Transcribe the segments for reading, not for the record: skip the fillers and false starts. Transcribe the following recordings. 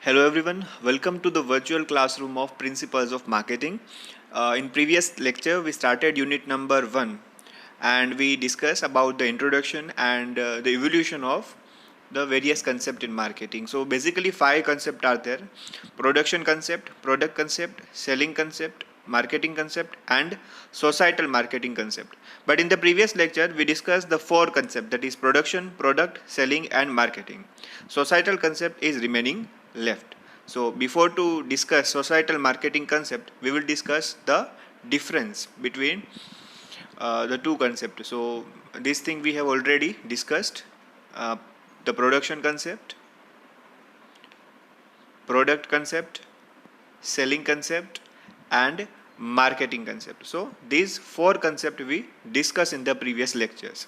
Hello everyone, welcome to the virtual classroom of Principles of Marketing. In previous lecture we started unit number 1 and we discussed about the introduction and the evolution of the various concepts in marketing. So basically 5 concepts are there: production concept, product concept, selling concept, marketing concept and societal marketing concept. But in the previous lecture we discussed the 4 concepts, that is production, product, selling and marketing. Societal concept is remaining left. So before to discuss societal marketing concept, we will discuss the difference between the two concepts. So this thing we have already discussed: the production concept, product concept, selling concept and marketing concept. So these 4 concepts we discussed in the previous lectures.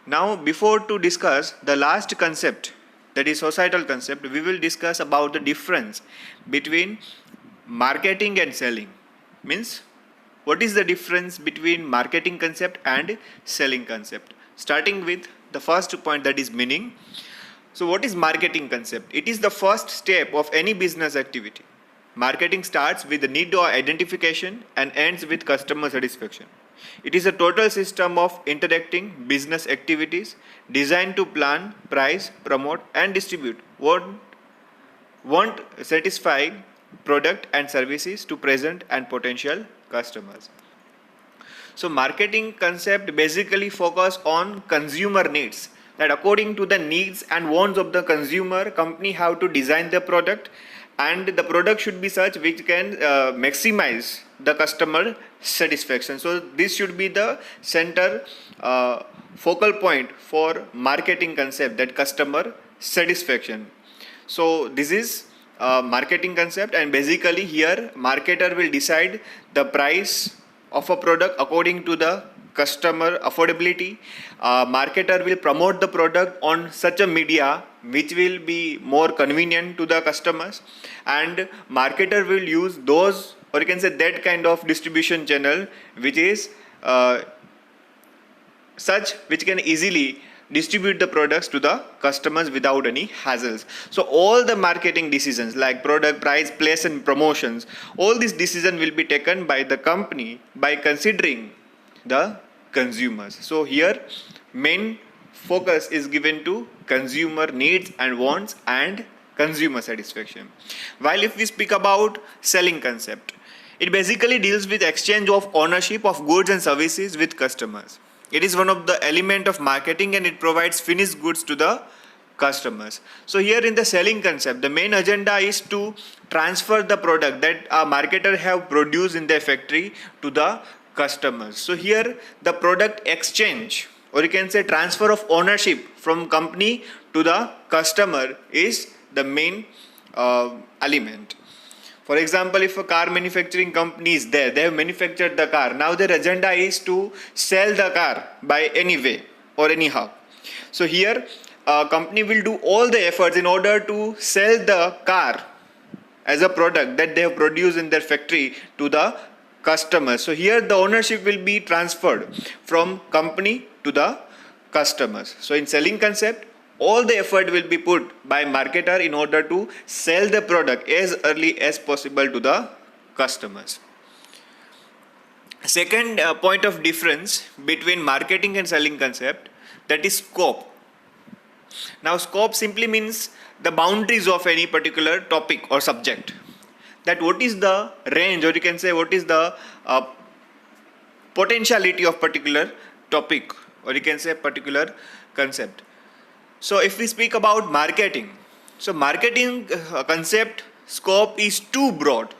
Now before to discuss the last concept, that is societal concept, we will discuss about the difference between marketing and selling. Means what is the difference between marketing concept and selling concept. Starting with the first point, that is meaning. So what is marketing concept? It is the first step of any business activity. Marketing starts with the need identification and ends with customer satisfaction. It is a total system of interacting business activities designed to plan, price, promote and distribute want satisfy product and services to present and potential customers. So marketing concept basically focus on consumer needs, that according to the needs and wants of the consumer, company have to design the product and the product should be such which can maximize the customer satisfaction. So this should be the center focal point for marketing concept, that customer satisfaction. So this is marketing concept, and basically here marketer will decide the price of a product according to the customer affordability. Marketer will promote the product on such a media which will be more convenient to the customers, and marketer will use those, or you can say that kind of distribution channel which is such which can easily distribute the products to the customers without any hassles. So all the marketing decisions like product, price, place and promotions, all these decisions will be taken by the company by considering the consumers. So here main focus is given to consumer needs and wants and consumer satisfaction. While if we speak about selling concept, it basically deals with exchange of ownership of goods and services with customers. It is one of the element of marketing and it provides finished goods to the customers. So here in the selling concept, the main agenda is to transfer the product that a marketer have produced in their factory to the customers. So here the product exchange, or you can say transfer of ownership from company to the customer, is the main element. For example, if a car manufacturing company is there, they have manufactured the car. Now their agenda is to sell the car by any way or anyhow. So here a company will do all the efforts in order to sell the car as a product that they have produced in their factory to the customers. So here the ownership will be transferred from company to the customers. So in selling concept, all the effort will be put by marketer in order to sell the product as early as possible to the customers. Second point of difference between marketing and selling concept, that is scope. Now scope simply means the boundaries of any particular topic or subject, that what is the range, or you can say what is the potentiality of particular topic, or you can say particular concept. So if we speak about marketing, so marketing concept scope is too broad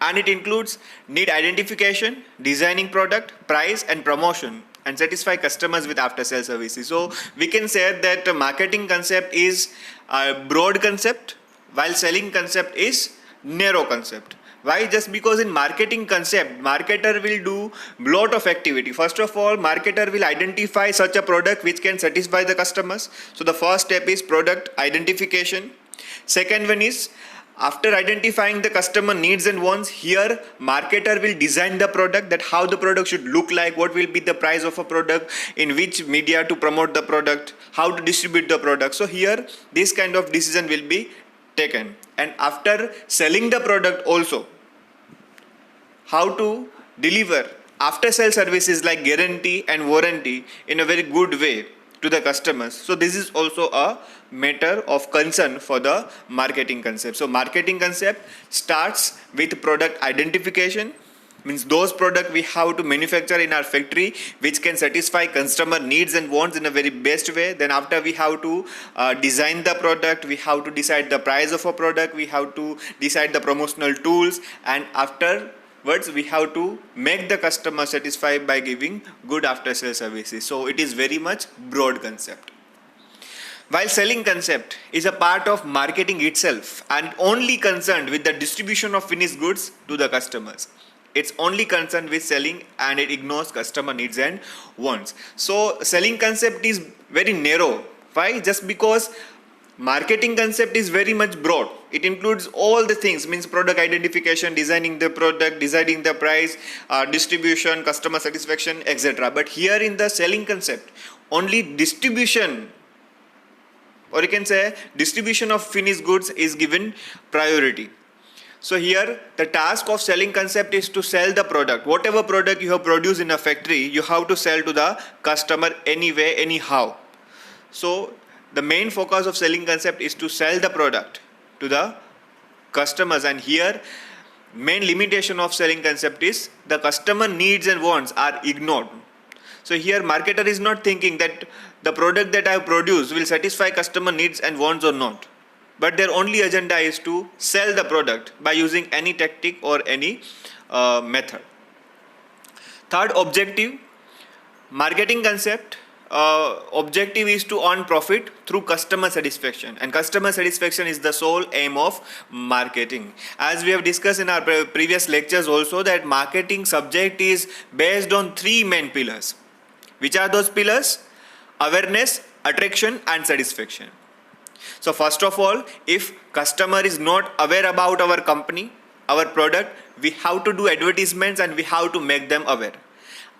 and it includes need identification, designing product, price and promotion and satisfy customers with after sale services. So we can say that marketing concept is a broad concept while selling concept is narrow concept. Why? Just because in marketing concept, marketer will do lot of activity. First of all, marketer will identify such a product which can satisfy the customers. So the first step is product identification. Second one is, after identifying the customer needs and wants, here marketer will design the product, that how the product should look like, what will be the price of a product, in which media to promote the product, how to distribute the product. So here this kind of decision will be taken, and after selling the product also, how to deliver after sale services like guarantee and warranty in a very good way to the customers. So this is also a matter of concern for the marketing concept. So marketing concept starts with product identification, means those product we have to manufacture in our factory which can satisfy customer needs and wants in a very best way. Then after we have to design the product, we have to decide the price of a product, we have to decide the promotional tools, and afterwards we have to make the customer satisfied by giving good after sale services. So it is very much broad concept. While selling concept is a part of marketing itself and only concerned with the distribution of finished goods to the customers. It's only concerned with selling and it ignores customer needs and wants. So selling concept is very narrow. Why? Just because marketing concept is very much broad. It includes all the things, means product identification, designing the product, deciding the price, distribution, customer satisfaction, etc. But here in the selling concept, only distribution, or you can say distribution of finished goods is given priority. So here the task of selling concept is to sell the product. Whatever product you have produced in a factory, you have to sell to the customer anyway, anyhow. So the main focus of selling concept is to sell the product to the customers, and here main limitation of selling concept is the customer needs and wants are ignored. So here marketer is not thinking that the product that I have produced will satisfy customer needs and wants or not, but their only agenda is to sell the product by using any tactic or any method. Third objective, marketing concept objective is to earn profit through customer satisfaction, and customer satisfaction is the sole aim of marketing. As we have discussed in our previous lectures also, that marketing subject is based on three main pillars. Which are those pillars? Awareness, attraction and satisfaction. So first of all, if customer is not aware about our company, our product, we have to do advertisements and we have to make them aware.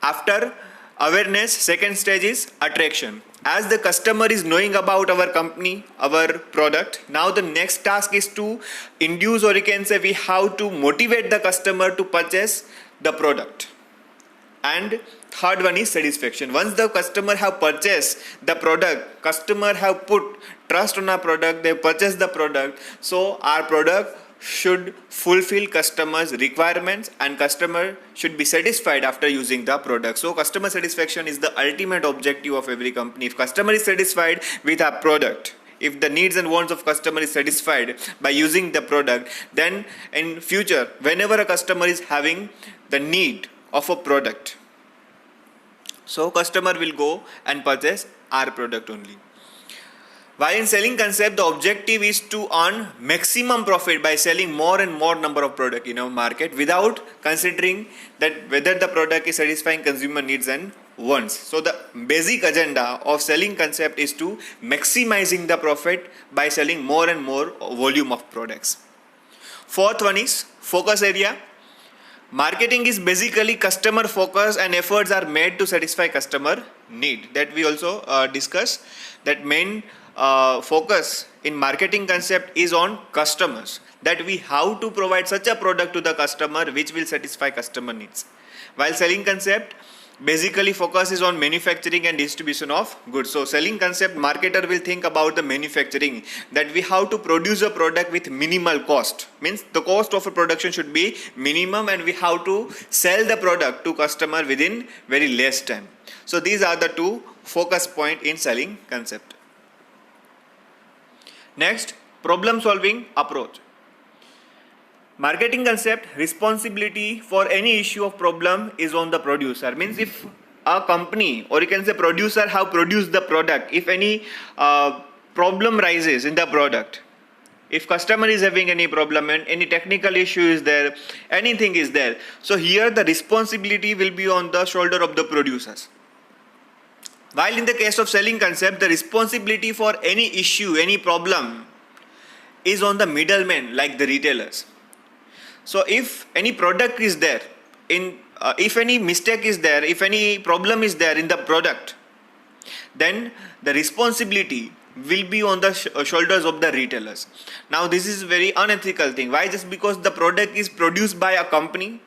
After awareness, second stage is attraction. As the customer is knowing about our company, our product, now the next task is to induce, or you can say we have to motivate the customer to purchase the product. And third one is satisfaction. Once the customer have purchased the product, customer have put trust on our product, they purchase the product, so our product should fulfill customers' requirements and customer should be satisfied after using the product. So customer satisfaction is the ultimate objective of every company. If customer is satisfied with our product, if the needs and wants of customer is satisfied by using the product, then in future whenever a customer is having the need of a product, so customer will go and purchase our product only. While in selling concept, the objective is to earn maximum profit by selling more and more number of product in our market without considering that whether the product is satisfying consumer needs and wants. So the basic agenda of selling concept is to maximizing the profit by selling more and more volume of products. Fourth one is focus area. Marketing is basically customer focus and efforts are made to satisfy customer need. That we also discussed, that main focus in marketing concept is on customers, that we have to provide such a product to the customer which will satisfy customer needs. While selling concept basically focuses on manufacturing and distribution of goods. So selling concept, marketer will think about the manufacturing, that we have to produce a product with minimal cost, means the cost of a production should be minimum and we have to sell the product to customer within very less time. So these are the two focus point in selling concept. Next, problem solving approach. Marketing concept, responsibility for any issue of problem is on the producer. Means if a company, or you can say producer, have produced the product, if any problem rises in the product, if customer is having any problem and any technical issue is there, anything is there, so here the responsibility will be on the shoulder of the producers. While in the case of selling concept, the responsibility for any issue, any problem is on the middlemen like the retailers. So if any product is there, if any mistake is there, if any problem is there in the product, then the responsibility will be on the shoulders of the retailers. Now this is very unethical thing. Why? Just because the product is produced by a company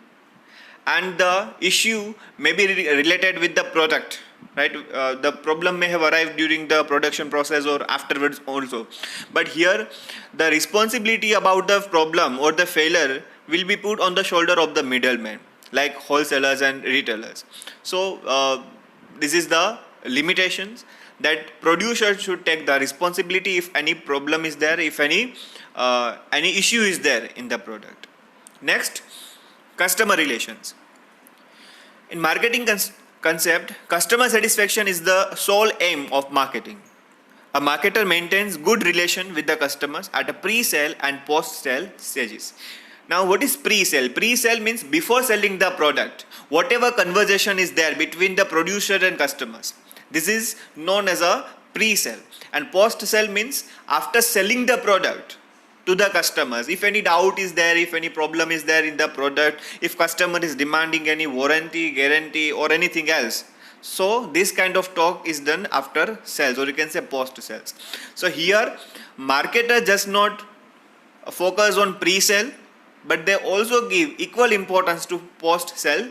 and the issue may be related with the product, right? The problem may have arrived during the production process or afterwards also, but here the responsibility about the problem or the failure will be put on the shoulder of the middleman, like wholesalers and retailers. So this is the limitations, that producer should take the responsibility if any problem is there, if any issue is there in the product. Next, customer relations. In marketing concept, customer satisfaction is the sole aim of marketing. A marketer maintains good relation with the customers at a pre-sale and post-sale stages. Now, what is pre-sale? Pre-sale means before selling the product, whatever conversation is there between the producer and customers, this is known as a pre-sale. And post-sale means after selling the product to the customers, if any doubt is there, if any problem is there in the product, if customer is demanding any warranty, guarantee or anything else, so this kind of talk is done after sales, or you can say post sales. So here marketer just not focus on pre-sale, but they also give equal importance to post sale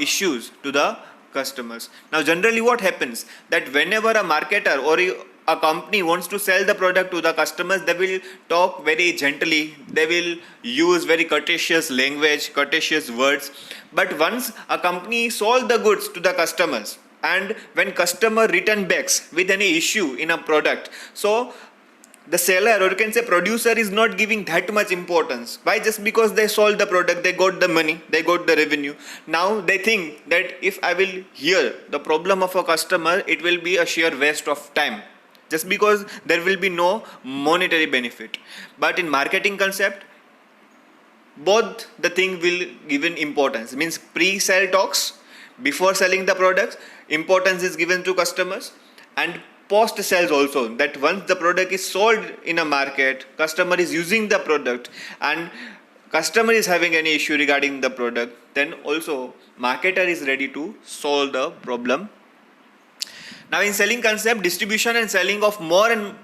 issues to the customers. Now generally what happens, that whenever a marketer or a company wants to sell the product to the customers, they will talk very gently, they will use very courteous language, courteous words. But once a company sold the goods to the customers, and when customer return backs with any issue in a product, so the seller, or you can say producer, is not giving that much importance. Why? Just because they sold the product, they got the money, they got the revenue. Now they think that if I will hear the problem of a customer, it will be a sheer waste of time, just because there will be no monetary benefit. But in marketing concept, both the thing will given importance. Means pre-sale talks, before selling the products, importance is given to customers, and post sales also, that once the product is sold in a market, customer is using the product and customer is having any issue regarding the product, then also marketer is ready to solve the problem. Now in selling concept, distribution and selling of more and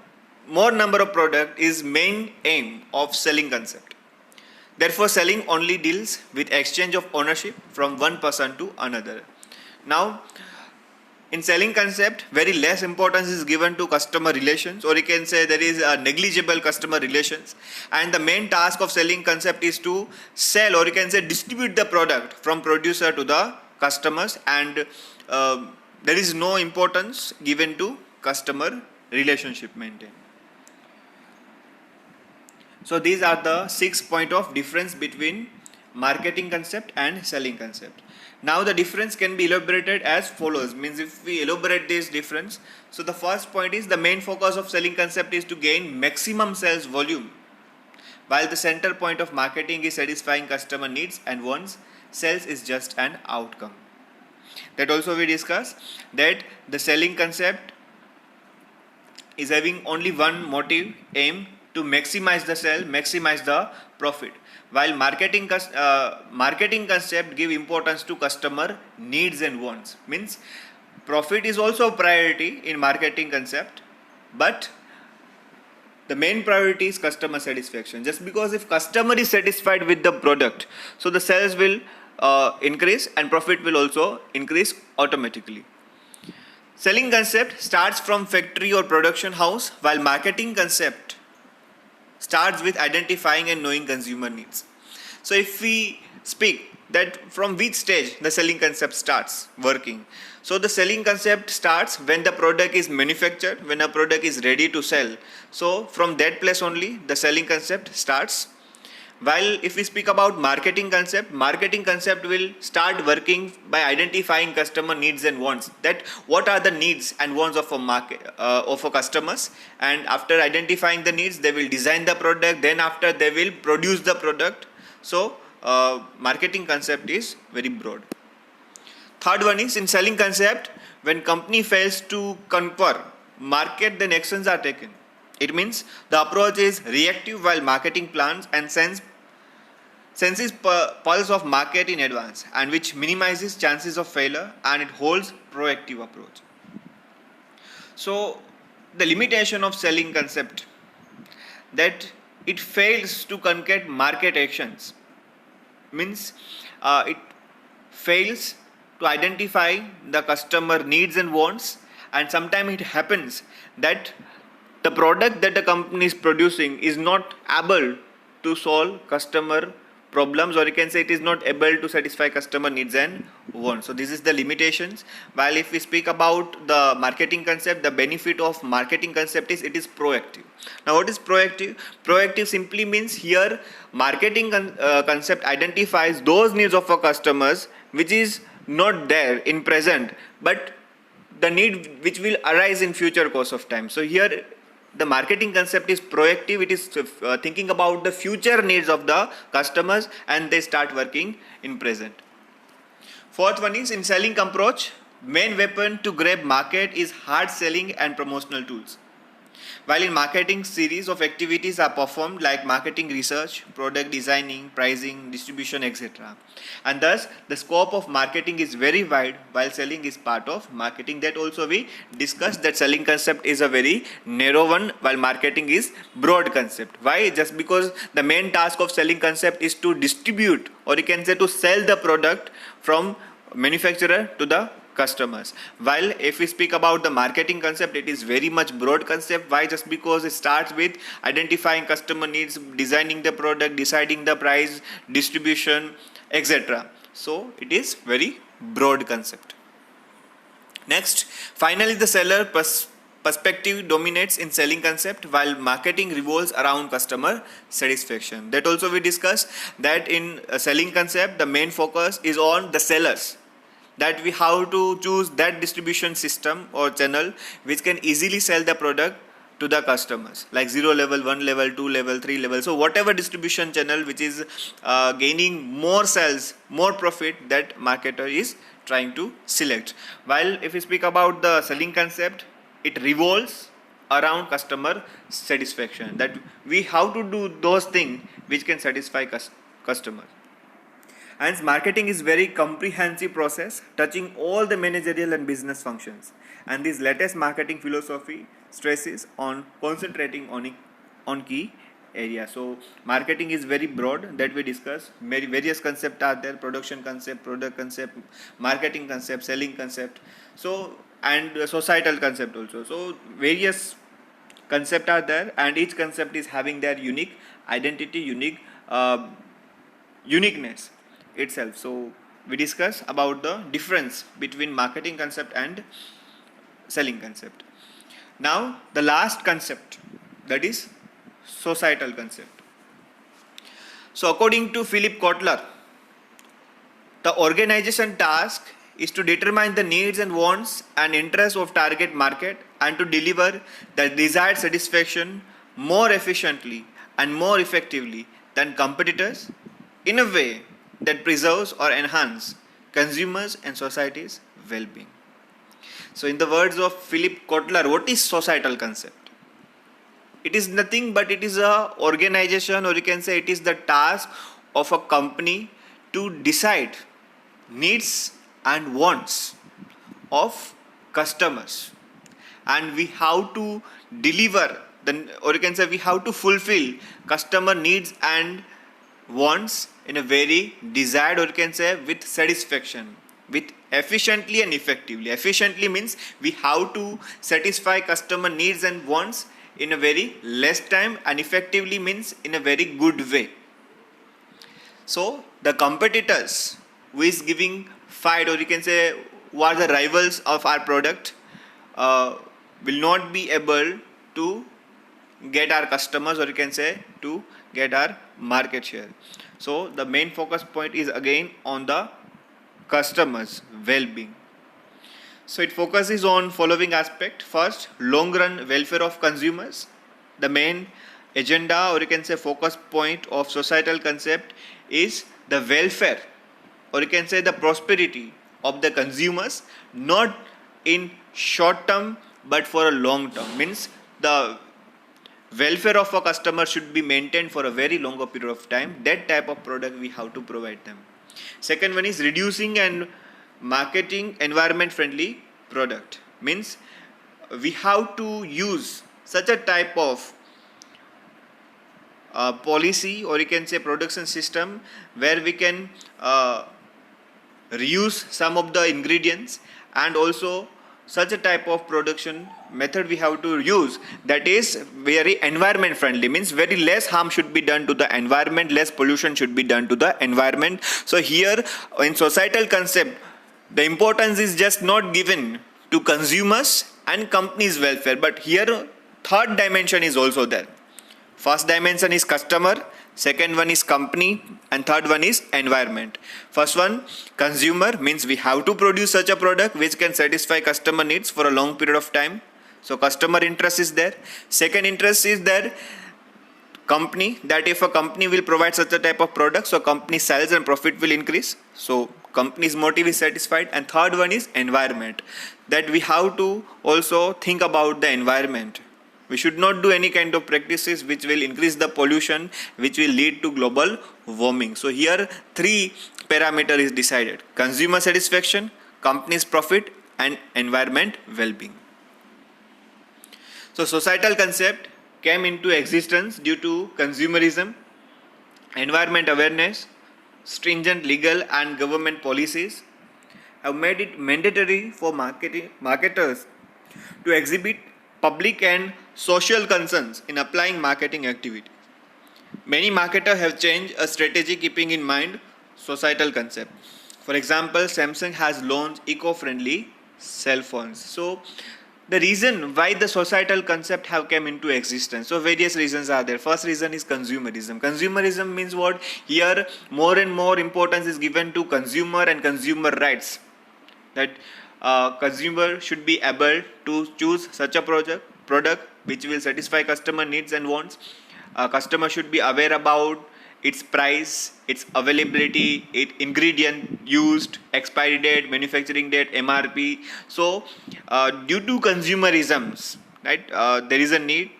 more number of product is main aim of selling concept. Therefore selling only deals with exchange of ownership from one person to another. Now in selling concept, very less importance is given to customer relations, or you can say there is a negligible customer relations, and the main task of selling concept is to sell, or you can say distribute the product from producer to the customers, and there is no importance given to customer relationship maintained. So these are the 6 points of difference between marketing concept and selling concept. Now the difference can be elaborated as follows. Means if we elaborate this difference, so the first point is the main focus of selling concept is to gain maximum sales volume, while the center point of marketing is satisfying customer needs and wants. Sales is just an outcome. That also we discussed, that the selling concept is having only one motive, aim to maximize the sale, maximize the profit, while marketing concept give importance to customer needs and wants. Means profit is also a priority in marketing concept, but the main priority is customer satisfaction. Just because if customer is satisfied with the product, so the sales will increase and profit will also increase automatically. Selling concept starts from factory or production house, while marketing concept starts with identifying and knowing consumer needs. So if we speak that from which stage the selling concept starts working, so the selling concept starts when the product is manufactured, when a product is ready to sell. So from that place only the selling concept starts. While if we speak about marketing concept will start working by identifying customer needs and wants, that what are the needs and wants of a market of a customers, and after identifying the needs they will design the product, then after they will produce the product. So marketing concept is very broad. Third one is in selling concept, when company fails to conquer market, then actions are taken. It means the approach is reactive, while marketing plans and senses pulse of market in advance, and which minimizes chances of failure, and it holds proactive approach. So the limitation of selling concept, that it fails to concrete market actions, means it fails to identify the customer needs and wants, and sometimes it happens that the product that the company is producing is not able to solve customer problems, or you can say it is not able to satisfy customer needs and wants. So this is the limitations. While if we speak about the marketing concept, the benefit of marketing concept is it is proactive. Now what is proactive? Proactive simply means here marketing concept identifies those needs of our customers which is not there in present, but the need which will arise in future course of time. So here the marketing concept is proactive. It is thinking about the future needs of the customers, and they start working in present. Fourth one is in selling approach, main weapon to grab market is hard selling and promotional tools. While in marketing, series of activities are performed like marketing research, product designing, pricing, distribution, etc. And thus the scope of marketing is very wide, while selling is part of marketing. That also we discussed, that selling concept is a very narrow one, while marketing is broad concept. Why? Just because the main task of selling concept is to distribute, or you can say to sell the product from manufacturer to the customers. While if we speak about the marketing concept, it is very much broad concept. Why? Just because it starts with identifying customer needs, designing the product, deciding the price, distribution, etc. So it is very broad concept. Next, finally the seller perspective dominates in selling concept, while marketing revolves around customer satisfaction. That also we discussed, that in a selling concept the main focus is on the sellers, that we have to choose that distribution system or channel which can easily sell the product to the customers, like 0 level, 1 level, 2 level, 3 level. So whatever distribution channel which is gaining more sales, more profit, that marketer is trying to select. While if we speak about the selling concept, it revolves around customer satisfaction, that we have to do those things which can satisfy customers. Hence, marketing is very comprehensive process touching all the managerial and business functions. And this latest marketing philosophy stresses on concentrating on key areas. So, marketing is very broad, that we discuss. Various concepts are there: production concept, product concept, marketing concept, selling concept. So, and societal concept also. So, various concepts are there, and each concept is having their unique identity, uniqueness itself. So we discuss about the difference between marketing concept and selling concept. Now the last concept, that is societal concept. So according to Philip Kotler, the organization task is to determine the needs and wants and interests of target market and to deliver the desired satisfaction more efficiently and more effectively than competitors in a way that preserves or enhances consumers and society's well-being. So in the words of Philip Kotler, what is societal concept? It is nothing but it is a organization, or you can say it is the task of a company to decide needs and wants of customers, and we have to deliver or you can say we have to fulfill customer needs and wants in a very desired, or you can say with satisfaction, with efficiently and effectively. Efficiently means we have to satisfy customer needs and wants in a very less time, and effectively means in a very good way. So the competitors who is giving fight, or you can say who are the rivals of our product, will not be able to get our customers, or you can say to get our market share. So the main focus point is again on the customers' well-being. So it focuses on following aspect. First, long run welfare of consumers. The main agenda, or you can say focus point of societal concept is the welfare, or you can say the prosperity of the consumers, not in short term but for a long term. Means the welfare of a customer should be maintained for a very longer period of time. That type of product we have to provide them. Second one is reducing and marketing environment friendly product. Means we have to use such a type of policy, or you can say production system, where we can reuse some of the ingredients, and also such a type of production method we have to use that is very environment friendly, means very less harm should be done to the environment, less pollution should be done to the environment. So here in societal concept, the importance is just not given to consumers and companies welfare, but here third dimension is also there. First dimension is customer, second one is company, and third one is environment. First one, consumer, means we have to produce such a product which can satisfy customer needs for a long period of time. So customer interest is there. Second interest is there, company, that if a company will provide such a type of product, so company sales and profit will increase. So company's motive is satisfied. And third one is environment, that we have to also think about the environment. We should not do any kind of practices which will increase the pollution, which will lead to global warming. So here three parameter is decided: consumer satisfaction, company's profit, and environment well-being. So societal concept came into existence due to consumerism, environment awareness, stringent legal and government policies have made it mandatory for marketers to exhibit public and social concerns in applying marketing activity. Many marketers have changed a strategy keeping in mind societal concept. For example, Samsung has launched eco-friendly cell phones. So the reason why the societal concept have come into existence, so various reasons are there. First reason is consumerism. Consumerism means what? Here more and more importance is given to consumer and consumer rights, that consumer should be able to choose such a product which will satisfy customer needs and wants. Customer should be aware about its price, its availability, its ingredient used, expiry date, manufacturing date, MRP. So due to consumerisms, right, there is a need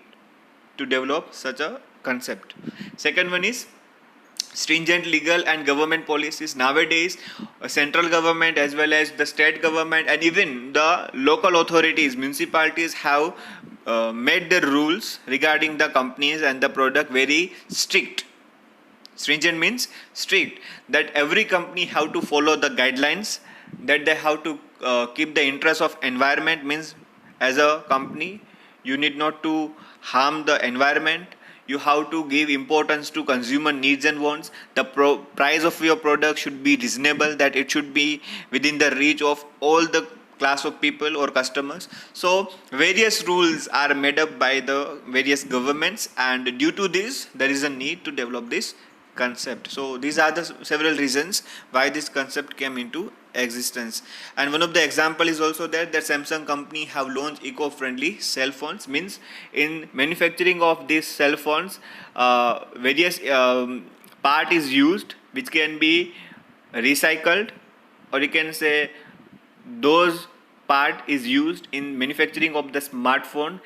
to develop such a concept. Second one is stringent legal and government policies. Nowadays, central government as well as the state government and even the local authorities, municipalities have made the rules regarding the companies and the product very strict. Stringent means strict, that every company have to follow the guidelines, that they have to keep the interest of environment, means as a company you need not to harm the environment. You have to give importance to consumer needs and wants. The price of your product should be reasonable, that it should be within the reach of all the class of people or customers. So various rules are made up by the various governments, and due to this there is a need to develop this concept. So these are the several reasons why this concept came into existence. And one of the example is also there, that Samsung company have launched eco-friendly cell phones, means in manufacturing of these cell phones various part is used which can be recycled, or you can say those part is used in manufacturing of the smartphone,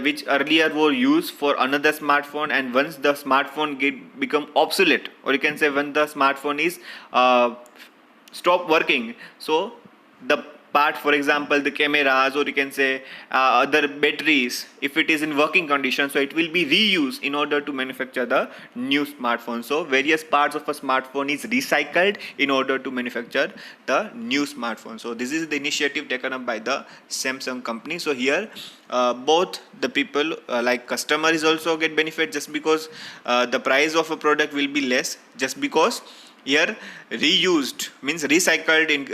which earlier were used for another smartphone, and once the smartphone become obsolete, or you can say when the smartphone is stop working, so the part, for example the cameras, or you can say other batteries, if it is in working condition, so it will be reused in order to manufacture the new smartphone. So various parts of a smartphone is recycled in order to manufacture the new smartphone. So this is the initiative taken up by the Samsung company. So here both the people like customer is also get benefit, just because the price of a product will be less, just because here reused means recycled in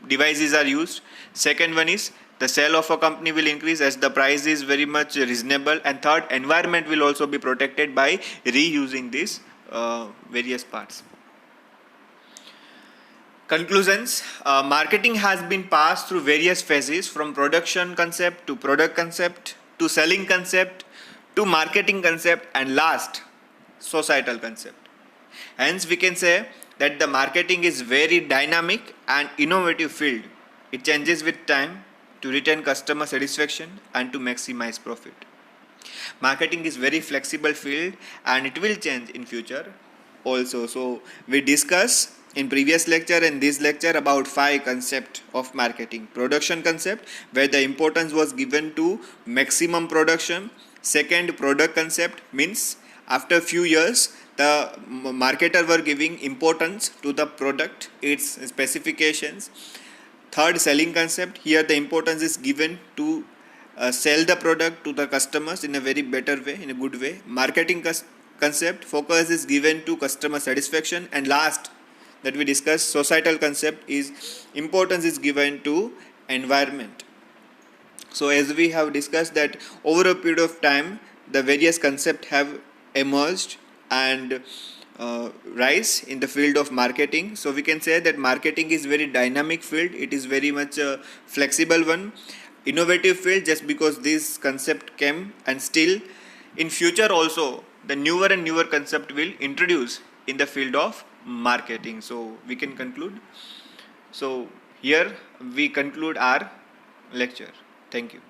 devices are used. Second one is the sale of a company will increase as the price is very much reasonable, and third, environment will also be protected by reusing these various parts. Conclusions. Marketing has been passed through various phases, from production concept to product concept to selling concept to marketing concept and last societal concept. Hence we can say that the marketing is very dynamic and innovative field. It changes with time to retain customer satisfaction and to maximize profit. Marketing is very flexible field and it will change in future also. So we discuss in previous lecture and this lecture about 5 concept of marketing. Production concept, where the importance was given to maximum production. Second, product concept, means after few years the marketer were giving importance to the product, its specifications. Third, selling concept, here the importance is given to sell the product to the customers in a very better way, in a good way. Marketing concept, focus is given to customer satisfaction. And last that we discussed, societal concept, is importance is given to environment. So as we have discussed that over a period of time the various concepts have emerged and rise in the field of marketing. So we can say that marketing is very dynamic field, it is very much a flexible one, innovative field, just because this concept came, and still in future also the newer and newer concept will introduce in the field of marketing. So we can conclude. So here we conclude our lecture. Thank you.